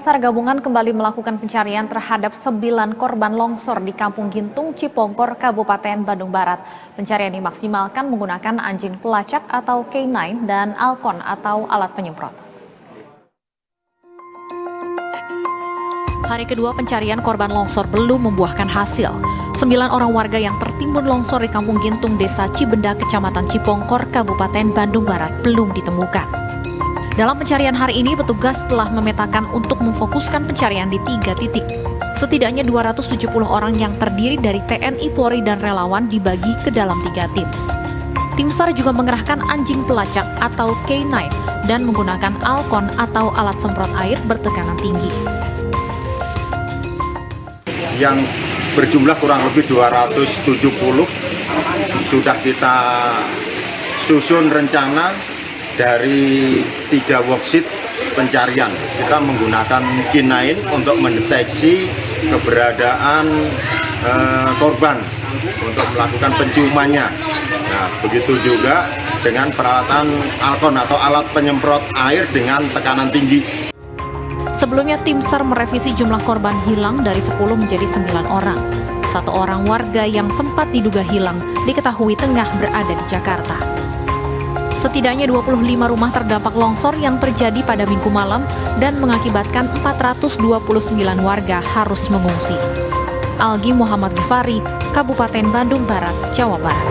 SAR gabungan kembali melakukan pencarian terhadap 9 korban longsor di Kampung Gintung, Cipongkor, Kabupaten Bandung Barat. Pencarian dimaksimalkan menggunakan anjing pelacak atau K9 dan Alkon atau alat penyemprot. Hari kedua pencarian korban longsor belum membuahkan hasil. 9 orang warga yang tertimbun longsor di Kampung Gintung, Desa Cibenda, Kecamatan Cipongkor, Kabupaten Bandung Barat belum ditemukan. Dalam pencarian hari ini, petugas telah memetakan untuk memfokuskan pencarian di 3 titik. Setidaknya 270 orang yang terdiri dari TNI, Polri, dan relawan dibagi ke dalam 3 tim. Tim SAR juga mengerahkan anjing pelacak atau K9 dan menggunakan Alkon atau alat semprot air bertekanan tinggi. Yang berjumlah kurang lebih 270 sudah kita susun rencana dari 3 worksheet pencarian. Kita menggunakan K9 untuk mendeteksi keberadaan korban untuk melakukan penciumannya. Nah, begitu juga dengan peralatan Alkon atau alat penyemprot air dengan tekanan tinggi. Sebelumnya tim SAR merevisi jumlah korban hilang dari 10 menjadi 9 orang. 1 orang warga yang sempat diduga hilang diketahui tengah berada di Jakarta. Setidaknya 25 rumah terdampak longsor yang terjadi pada Minggu malam dan mengakibatkan 429 warga harus mengungsi. Algi Muhammad Gifari, Kabupaten Bandung Barat, Jawa Barat.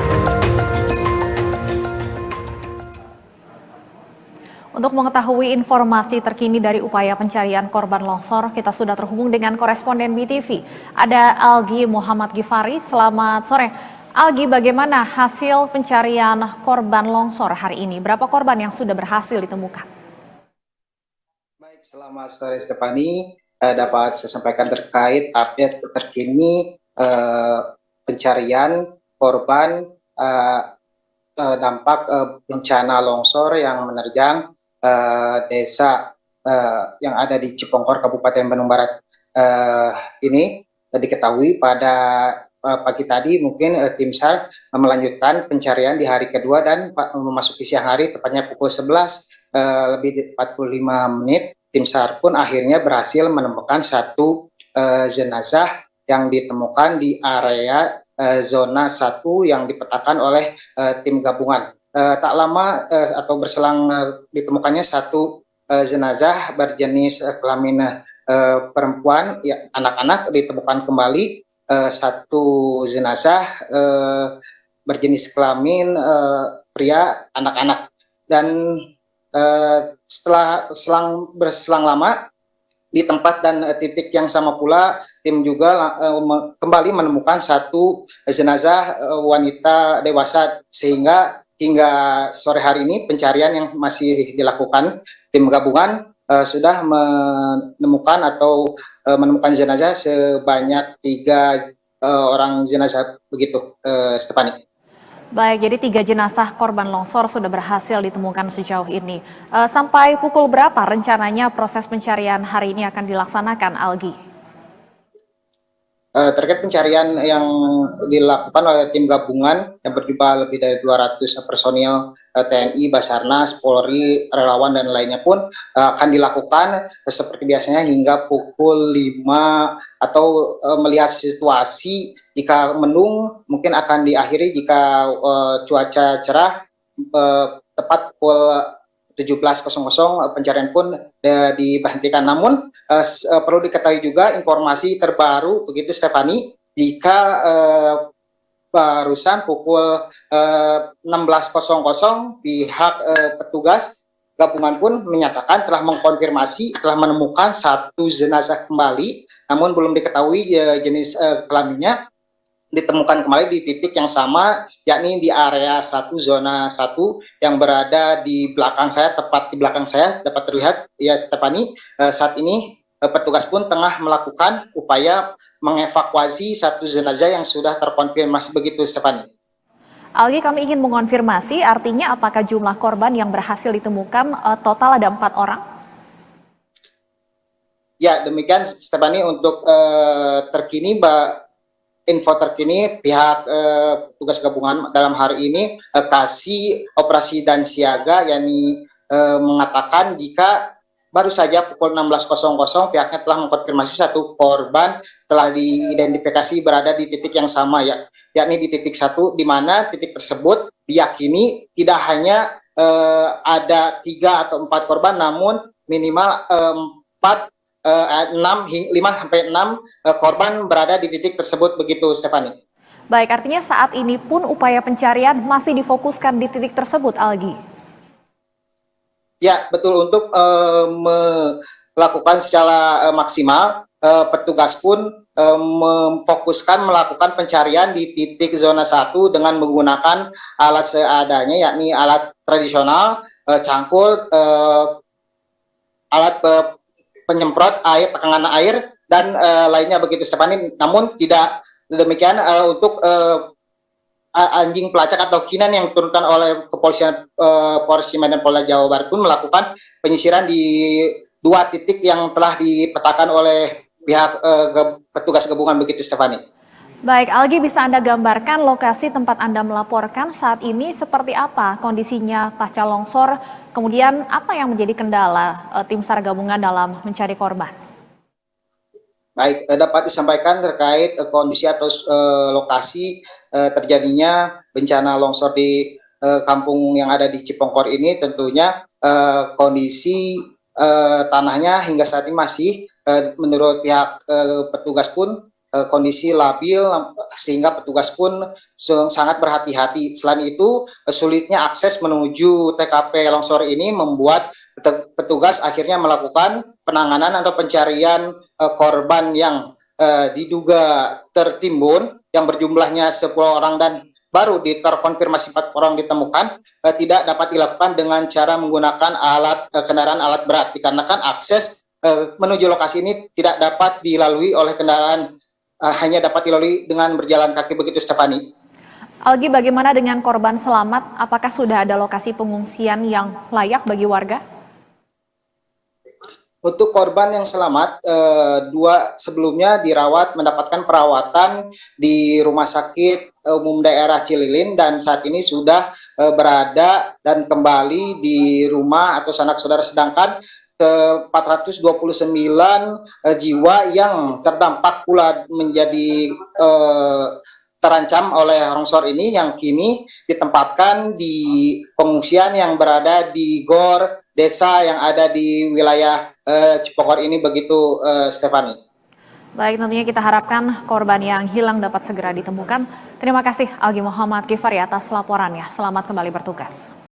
Untuk mengetahui informasi terkini dari upaya pencarian korban longsor, kita sudah terhubung dengan koresponden BTV. Ada Algi Muhammad Gifari, selamat sore. Algi, bagaimana hasil pencarian korban longsor hari ini? Berapa korban yang sudah berhasil ditemukan? Baik, selamat sore Stefani. Dapat saya sampaikan terkait update terkini pencarian korban dampak bencana longsor yang menerjang desa yang ada di Cipongkor, Kabupaten Bandung Barat. Ini diketahui pada pagi tadi mungkin tim SAR melanjutkan pencarian di hari kedua dan memasuki siang hari tepatnya pukul 11 lebih 45 menit tim SAR pun akhirnya berhasil menemukan 1 jenazah yang ditemukan di area zona 1 yang dipetakan oleh tim gabungan. Tak lama atau berselang ditemukannya 1 jenazah berjenis kelamin perempuan, ya, anak-anak ditemukan kembali. 1 jenazah berjenis kelamin pria, anak-anak, dan setelah berselang lama di tempat dan titik yang sama pula tim juga kembali menemukan 1 jenazah wanita dewasa, sehingga hingga sore hari ini pencarian yang masih dilakukan tim gabungan sudah menemukan jenazah sebanyak 3 orang jenazah, begitu Stefani. Baik, jadi 3 jenazah korban longsor sudah berhasil ditemukan sejauh ini. Sampai pukul berapa rencananya proses pencarian hari ini akan dilaksanakan, Algi? Terkait pencarian yang dilakukan oleh tim gabungan yang berjumlah lebih dari 200 personil TNI, Basarnas, Polri, relawan, dan lainnya pun akan dilakukan seperti biasanya hingga pukul 5 atau melihat situasi. Jika mendung mungkin akan diakhiri jika cuaca cerah tepat pukul 17.00 pencarian pun diberhentikan. Namun perlu diketahui juga informasi terbaru begitu Stefani, jika barusan pukul 16.00 pihak petugas gabungan pun menyatakan telah mengkonfirmasi telah menemukan 1 jenazah kembali, namun belum diketahui jenis kelaminnya, ditemukan kembali di titik yang sama, yakni di area 1 zona 1 yang berada di belakang saya, tepat di belakang saya dapat terlihat ya Stefani. Saat ini petugas pun tengah melakukan upaya mengevakuasi 1 jenazah yang sudah terkonfirmasi, begitu Stefani. Algi, kami ingin mengonfirmasi, artinya apakah jumlah korban yang berhasil ditemukan total ada 4 orang? Ya, demikian Stefani untuk terkini, info terkini pihak tugas gabungan dalam hari ini kasih operasi dan siaga, yakni mengatakan jika baru saja pukul 16.00 pihaknya telah mengkonfirmasi satu korban telah diidentifikasi berada di titik yang sama, yakni di titik 1, di mana titik tersebut diyakini tidak hanya ada 3 atau 4 korban, namun minimal 5 sampai 6 korban berada di titik tersebut, begitu Stefani. Baik, artinya saat ini pun upaya pencarian masih difokuskan di titik tersebut, Algi. Ya, betul. Untuk melakukan secara maksimal, petugas pun memfokuskan melakukan pencarian di titik zona 1 dengan menggunakan alat seadanya, yakni alat tradisional, cangkul, alat penyemprot air, tekanan air, dan lainnya, begitu Stefani. Namun tidak demikian untuk anjing pelacak atau K9 yang diturunkan oleh kepolisian Polres Cimahi dan Polda Jawa Barat pun melakukan penyisiran di 2 titik yang telah dipetakan oleh pihak petugas gabungan, begitu Stefani. Baik, Algi, bisa Anda gambarkan lokasi tempat Anda melaporkan saat ini seperti apa kondisinya pasca longsor, kemudian apa yang menjadi kendala tim SAR gabungan dalam mencari korban? Baik, dapat disampaikan terkait kondisi atau lokasi terjadinya bencana longsor di kampung yang ada di Cipongkor ini. Tentunya kondisi tanahnya hingga saat ini masih menurut pihak petugas pun kondisi labil, sehingga petugas pun sangat berhati-hati. Selain itu, sulitnya akses menuju TKP longsor ini membuat petugas akhirnya melakukan penanganan atau pencarian korban yang diduga tertimbun yang berjumlahnya 10 orang dan baru terkonfirmasi 4 orang ditemukan, tidak dapat dilakukan dengan cara menggunakan kendaraan alat berat, dikarenakan akses menuju lokasi ini tidak dapat dilalui oleh kendaraan, hanya dapat dilalui dengan berjalan kaki, begitu Stefani. Algi, bagaimana dengan korban selamat? Apakah sudah ada lokasi pengungsian yang layak bagi warga? Untuk korban yang selamat, 2 sebelumnya dirawat mendapatkan perawatan di Rumah Sakit Umum Daerah Cililin dan saat ini sudah berada dan kembali di rumah atau sanak saudara, sedangkan 429 jiwa yang terdampak pula menjadi terancam oleh longsor ini yang kini ditempatkan di pengungsian yang berada di GOR desa yang ada di wilayah Cipongkor ini, begitu Stefani. Baik, tentunya kita harapkan korban yang hilang dapat segera ditemukan. Terima kasih Algi Muhammad Gifari atas laporannya. Selamat kembali bertugas.